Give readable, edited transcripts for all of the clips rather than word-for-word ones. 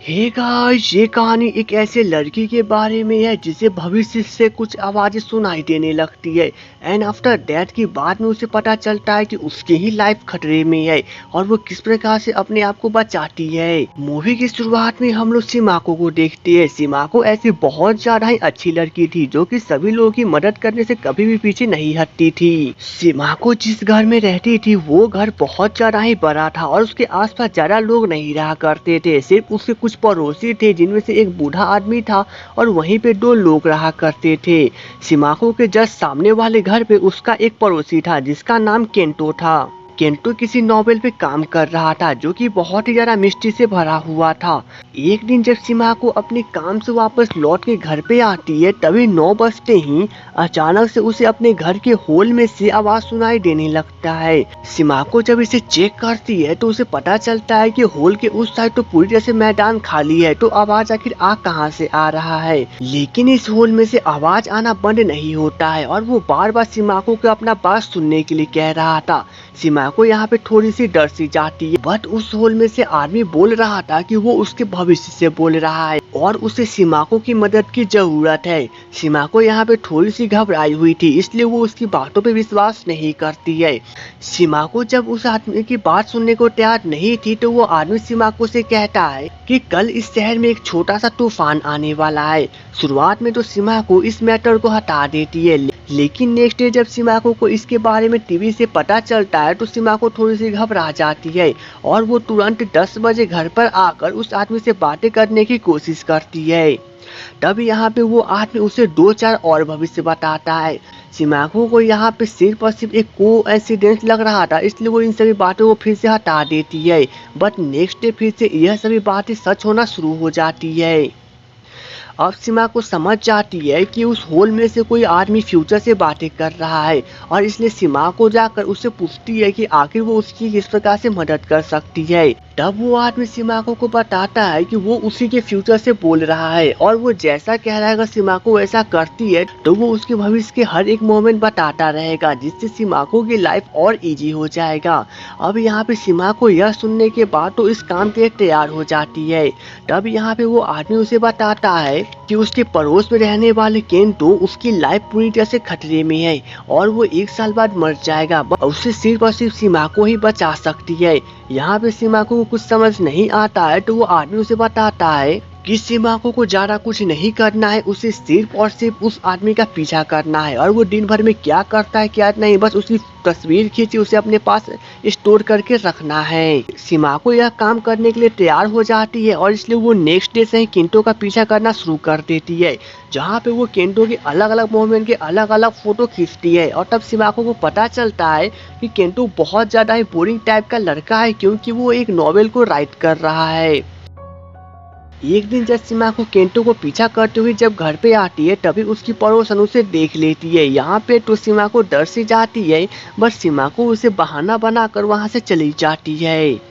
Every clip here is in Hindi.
हे गाइस, ये कहानी एक ऐसे लड़की के बारे में है जिसे भविष्य से कुछ आवाजें सुनाई देने लगती है एंड आफ्टर डेथ की बाद में उसे पता चलता है कि उसकी ही लाइफ खतरे में है और वो किस प्रकार से अपने आप को बचाती है। मूवी की शुरुआत में हम लोग सिमाको को देखते हैं। सिमाको ऐसी बहुत ज्यादा ही अच्छी लड़की थी जो कि सभी लोगों की मदद करने से कभी भी पीछे नहीं हटती थी। सिमाको जिस घर में रहती थी वो घर बहुत ज्यादा ही बड़ा था और उसके आसपास ज्यादा लोग नहीं रहा करते थे, सिर्फ उसके कुछ पड़ोसी थे जिनमें से एक बूढ़ा आदमी था और वहीं पे दो लोग रहा करते थे। सिमाको के जस्ट सामने वाले घर पे उसका एक पड़ोसी था जिसका नाम केंटो था। केंटो किसी नॉवेल पे काम कर रहा था जो कि बहुत ही ज्यादा मिस्ट्री से भरा हुआ था। एक दिन जब सिमाको अपने काम से वापस लौट के घर पे आती है तभी 9 बजते ही अचानक से उसे अपने घर के हॉल में से आवाज सुनाई देने लगता है। सिमाको जब इसे चेक करती है तो उसे पता चलता है कि हॉल के उस साइड तो पूरी तरह से मैदान खाली है, तो आवाज आखिर आ कहां से आ रहा है। लेकिन इस हॉल में से आवाज आना बंद नहीं होता है और वो बार बार सिमाको को अपना बात सुनने के लिए कह रहा था। सिमाको यहाँ पे थोड़ी सी डर सी जाती है, बट उस हॉल में से आदमी बोल रहा था कि वो उसके भविष्य से बोल रहा है और उसे सिमाको की मदद की जरूरत है। सिमाको यहाँ पे थोड़ी सी घबराई हुई थी, इसलिए वो उसकी बातों पे विश्वास नहीं करती है। सिमाको जब उस आदमी की बात सुनने को तैयार नहीं थी तो वो आदमी सिमाको से कहता है कि कल इस शहर में एक छोटा सा तूफान आने वाला है। शुरुआत में तो सिमाको इस मैटर को हटा देती है, लेकिन नेक्स्ट डे जब सिमाको को इसके बारे में टीवी से पता चलता है तो सिमाको थोड़ी सी घबरा जाती है और वो तुरंत 10 बजे घर पर आकर उस आदमी से बातें करने की कोशिश करती है। तब यहाँ पे वो आदमी उसे 2-4 और भविष्य बताता है। सिमाको को यहाँ पे सिर्फ और सिर्फ एक कोइंसिडेंस लग रहा था, इसलिए वो इन सभी बातों को फिर से हटा देती है, बट नेक्स्ट डे फिर से यह सभी बातें सच होना शुरू हो जाती है। अब सिमाको समझ जाती है कि उस हॉल में से कोई आदमी फ्यूचर से बातें कर रहा है और इसलिए सिमाको जाकर उससे पूछती है कि आखिर वो उसकी किस प्रकार से मदद कर सकती है। तब वो आदमी सिमाको को बताता है कि वो उसी के फ्यूचर से बोल रहा है और वो जैसा कह रहा है अगर सिमाको वैसा करती है तो वो उसके भविष्य के हर एक मोमेंट बताता रहेगा, जिससे सिमाको की लाइफ और इजी हो जाएगा। अब यहाँ पे सिमाको यह सुनने के बाद तो इस काम के लिए तैयार हो जाती है। तब यहाँ पे वो आदमी उसे बताता है कि उसके पड़ोस में रहने वाले केंटो उसकी लाइफ पूरी तरह से खतरे में है और वो 1 साल बाद मर जाएगा, उसे सिर्फ और सिर्फ सिमाको ही बचा सकती है। यहाँ पे सिमाको को कुछ समझ नहीं आता है तो वो आदमी उसे बताता है कि सिमाको को ज्यादा कुछ नहीं करना है, उसे सिर्फ और सिर्फ उस आदमी का पीछा करना है और वो दिन भर में क्या करता है क्या नहीं, बस उसकी तस्वीर खींची उसे अपने पास स्टोर करके रखना है। सिमाको यह काम करने के लिए तैयार हो जाती है और इसलिए वो नेक्स्ट डे से ही केंटो का पीछा करना शुरू कर देती है, जहाँ पे वो केंटो के अलग अलग मोमेंट के अलग अलग फोटो खींचती है। और तब सिमाको को पता चलता है कि केंटो बहुत ज्यादा ही बोरिंग टाइप का लड़का है क्योंकि वो एक नॉवेल को राइट कर रहा है। एक दिन जब सिमाको केंटो को पीछा करते हुए जब घर पे आती है तभी उसकी पड़ोसन उसे देख लेती है। यहाँ पे तो सिमाको डर से जाती है, बट सिमाको उसे बहाना बनाकर वहाँ से चली जाती है।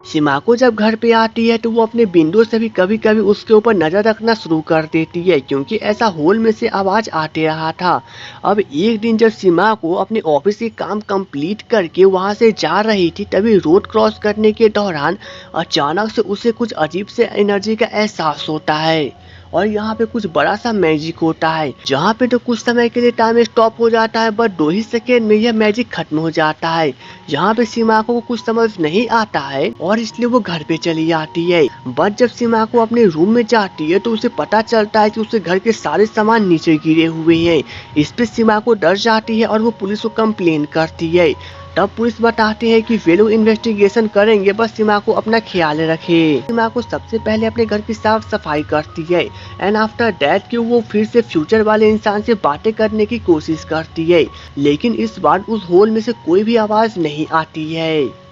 सिमाको जब घर पे आती है तो वो अपने विंडो से भी कभी कभी उसके ऊपर नजर रखना शुरू कर देती है क्योंकि ऐसा हॉल में से आवाज आते रहा था। अब एक दिन जब सिमाको अपने ऑफिस के काम कंप्लीट करके वहां से जा रही थी तभी रोड क्रॉस करने के दौरान अचानक से उसे कुछ अजीब से एनर्जी का एहसास होता है और यहाँ पे कुछ बड़ा सा मैजिक होता है, जहाँ पे तो कुछ समय के लिए टाइम स्टॉप हो जाता है बट 2 ही सेकेंड में यह मैजिक खत्म हो जाता है। यहाँ पे सिमाको को कुछ समझ नहीं आता है और इसलिए वो घर पे चली आती है, बट जब सिमाको अपने रूम में जाती है तो उसे पता चलता है कि उसके घर के सारे सामान नीचे गिरे हुए हैं। इस पे सिमाको डर जाती है और वो पुलिस को कंप्लेन करती है। तब पुलिस बताते हैं कि वे लोग इन्वेस्टिगेशन करेंगे, बस सिमाको अपना ख्याल रखे। सिमाको सबसे पहले अपने घर की साफ सफाई करती है एंड आफ्टर दैट कि वो फिर से फ्यूचर वाले इंसान से बातें करने की कोशिश करती है, लेकिन इस बार उस हॉल में से कोई भी आवाज नहीं आती है।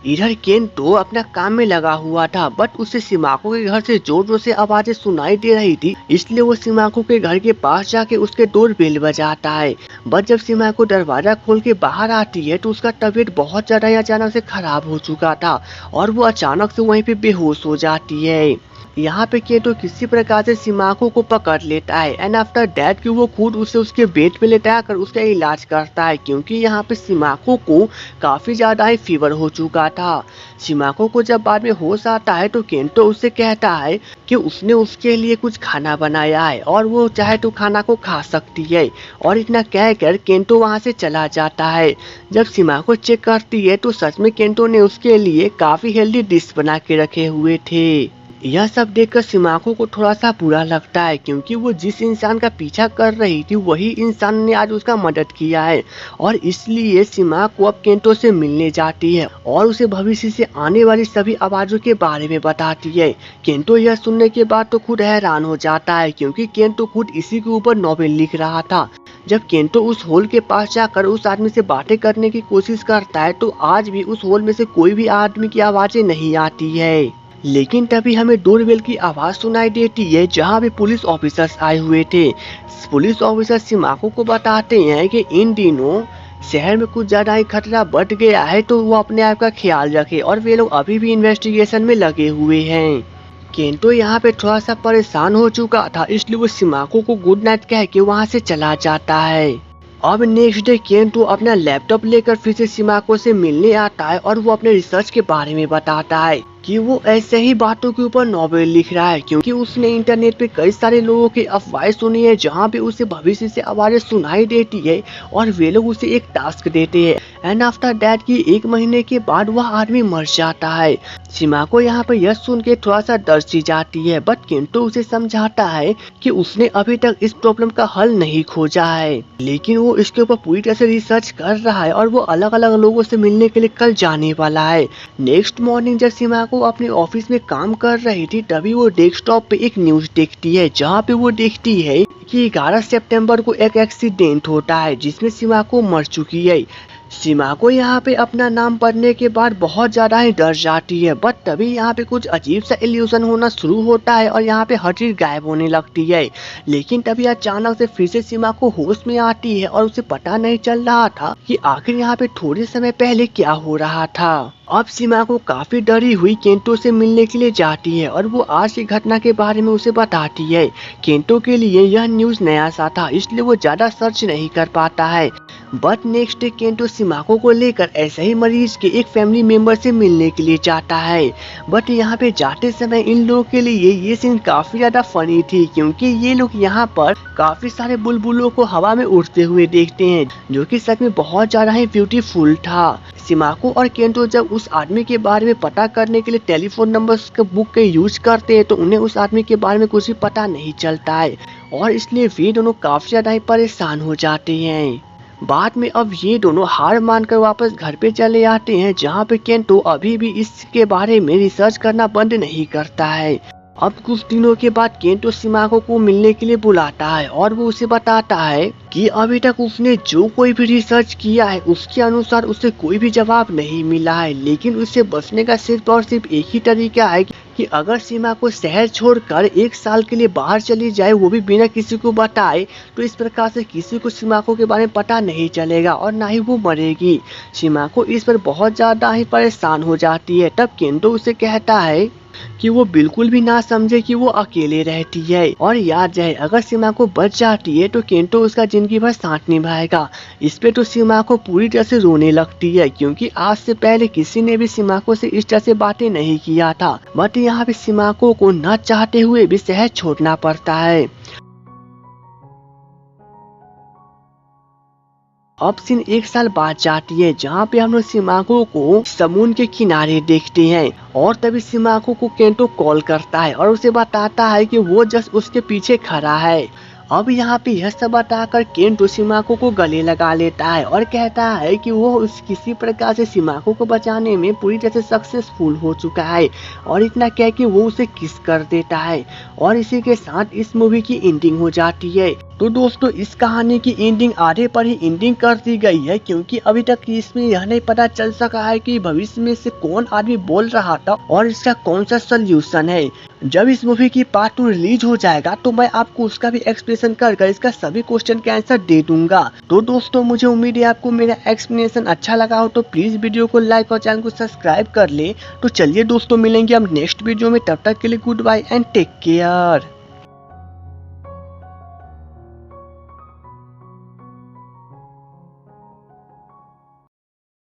इधर केंटो अपना काम में लगा हुआ था, बट उसे सिमाको के घर से जोर जोर से आवाजें सुनाई दे रही थी, इसलिए वो सिमाको के घर के पास जाके उसके डोर बेल बजाता है। बट जब सिमाको दरवाजा खोल के बाहर आती है तो उसका तबीयत बहुत ज्यादा ही अचानक से खराब हो चुका था और वो अचानक से वहीं पे बेहोश हो जाती है। यहाँ पे केंटो किसी प्रकार से सिमाको को पकड़ लेता है एंड आफ्टर दैट कि वो खुद उसे उसके बेड पे लेटा कर उसका इलाज करता है, क्योंकि यहाँ पे सिमाको को काफी ज्यादा ही फीवर हो चुका था। सिमाको को जब बाद में होश आता है तो केंटो उससे कहता है कि उसने उसके लिए कुछ खाना बनाया है और वो चाहे तो खाना को खा सकती है, और इतना कहकर केंटो वहाँ से चला जाता है। जब सिमाको चेक करती है तो सच में केंटो ने उसके लिए काफी हेल्दी डिश बना के रखे हुए थे। यह सब देखकर सिमाको को थोड़ा सा बुरा लगता है, क्योंकि वो जिस इंसान का पीछा कर रही थी वही इंसान ने आज उसका मदद किया है, और इसलिए सिमाको अब केंटो से मिलने जाती है और उसे भविष्य से आने वाली सभी आवाजों के बारे में बताती है। केंटो यह सुनने के बाद तो खुद हैरान हो जाता है, क्योंकि केंटो खुद इसी के ऊपर नॉवेल लिख रहा था। जब केंटो उस होल के पास जाकर उस आदमी से बातें करने की कोशिश करता है तो आज भी उस होल में से कोई भी आदमी की आवाजें नहीं आती है। लेकिन तभी हमें डोरबेल की आवाज सुनाई देती है, जहाँ भी पुलिस ऑफिसर्स आए हुए थे। पुलिस ऑफिसर सिमाको को बताते हैं कि इन दिनों शहर में कुछ ज्यादा ही खतरा बढ़ गया है, तो वो अपने आप का ख्याल रखे, और वे लोग अभी भी इन्वेस्टिगेशन में लगे हुए हैं। केंटो यहाँ पे थोड़ा सा परेशान हो चुका था, इसलिए वो सिमाको को गुड नाइट कह के वहाँ से चला जाता है। अब नेक्स्ट डे केंटो अपना लैपटॉप लेकर फिर से सिमाको से मिलने आता है और वो अपने रिसर्च के बारे में बताता है कि वो ऐसे ही बातों के ऊपर नॉवेल लिख रहा है, क्योंकि उसने इंटरनेट पे कई सारे लोगों की अफवाहें सुनी है जहाँ पे उसे भविष्य से आवाजें सुनाई देती है और वे लोग उसे एक टास्क देते हैं एंड आफ्टर दैट कि 1 महीने के बाद वह आदमी मर जाता है। सिमाको यहाँ पे यह सुन के थोड़ा सा डर सी जाती है, बट केंटो उसे समझाता है कि उसने अभी तक इस प्रॉब्लम का हल नहीं खोजा है, लेकिन वो इसके ऊपर पूरी तरह से रिसर्च कर रहा है और वो अलग अलग लोगों से मिलने के लिए कल जाने वाला है। नेक्स्ट मॉर्निंग जब सिमाको वो अपने ऑफिस में काम कर रही थी, तभी वो डेस्कटॉप पे एक न्यूज देखती है, जहाँ पे वो देखती है कि 11 सितंबर को एक एक्सीडेंट होता है जिसमें सिमाको मर चुकी है। सिमाको यहाँ पे अपना नाम पढ़ने के बाद बहुत ज्यादा ही डर जाती है, बट तभी यहाँ पे कुछ अजीब सा इल्यूजन होना शुरू होता है और यहाँ पे हर चीज गायब होने लगती है। लेकिन तभी अचानक से फिर से सिमाको होश में आती है और उसे पता नहीं चल रहा था कि आखिर यहाँ पे थोड़े समय पहले क्या हो रहा था। अब सिमाको काफी डरी हुई केंटो से मिलने के लिए जाती है और वो आज की घटना के बारे में उसे बताती है। केंटो के लिए यह न्यूज नया सा था, इसलिए वो ज्यादा सर्च नहीं कर पाता है, बट नेक्स्ट डे केंटो सिमाको को लेकर ऐसे ही मरीज के एक फैमिली मेंबर से मिलने के लिए जाता है। बट यहाँ पे जाते समय इन लोगों के लिए ये सीन काफी ज्यादा फनी थी, क्योंकि ये लोग यहाँ पर काफी सारे बुलबुलों को हवा में उड़ते हुए देखते हैं, जो कि सच में बहुत ज्यादा ही ब्यूटीफुल था। सिमाको और केंटो जब उस आदमी के बारे में पता करने के लिए टेलीफोन नंबर्स का बुक के यूज करते हैं तो उन्हें उस आदमी के बारे में कुछ भी पता नहीं चलता है, और इसलिए वे दोनों काफी ज्यादा ही परेशान हो जाते हैं। बाद में अब ये दोनों हार मानकर वापस घर पे चले आते हैं, जहाँ पे केंटो अभी भी इसके बारे में रिसर्च करना बंद नहीं करता है। अब कुछ दिनों के बाद केंटो सिमाको को मिलने के लिए बुलाता है और वो उसे बताता है कि अभी तक उसने जो कोई भी रिसर्च किया है उसके अनुसार उसे कोई भी जवाब नहीं मिला है, लेकिन उससे बचने का सिर्फ और सिर्फ एक ही तरीका है कि अगर सिमाको शहर छोड़कर 1 साल के लिए बाहर चली जाए, वो भी बिना किसी को बताए, तो इस प्रकार से किसी को सिमाको के बारे में पता नहीं चलेगा और ना ही वो मरेगी। सिमाको इस पर बहुत ज्यादा ही परेशान हो जाती है। तब केंटो उसे कहता है कि वो बिल्कुल भी ना समझे कि वो अकेले रहती है, और याद रहे अगर सिमाको बच जाती है तो केंटो उसका जिंदगी भर साथ निभाएगा। इस पे तो सिमाको पूरी तरह से रोने लगती है, क्योंकि आज से पहले किसी ने भी सिमाको से इस तरह से बातें नहीं किया था, बट यहाँ पे सिमाको को न चाहते हुए भी शहर छोड़ना पड़ता है। अब सीन 1 साल बाद जाती है, जहाँ पे हम लोग सिमाको को समुद्र के किनारे देखते हैं, और तभी सिमाको को केंटो कॉल करता है और उसे बताता है कि वो जस्ट उसके पीछे खड़ा है। अब यहाँ पे यह सब बताकर केंटो सिमाको को गले लगा लेता है और कहता है कि वो उस किसी प्रकार से सिमाको को बचाने में पूरी तरह से सक्सेसफुल हो चुका है, और इतना कह के वो उसे किस कर देता है, और इसी के साथ इस मूवी की एंडिंग हो जाती है। तो दोस्तों इस कहानी की एंडिंग आधे पर ही एंडिंग कर दी गई है, क्योंकि अभी तक इसमें यह नहीं पता चल सका है कि भविष्य में से कौन आदमी बोल रहा था और इसका कौन सा सोल्यूशन है। जब इस मूवी की पार्ट 2 रिलीज हो जाएगा तो मैं आपको उसका भी एक्सप्लेनेशन कर कर इसका सभी क्वेश्चन के आंसर दे दूंगा। तो दोस्तों मुझे उम्मीद है आपको मेरा एक्सप्लेनेशन अच्छा लगा हो, तो प्लीज वीडियो को लाइक और चैनल को सब्सक्राइब कर ले। तो चलिए दोस्तों, मिलेंगे हम नेक्स्ट वीडियो में, तब तक के लिए goodbye and take care.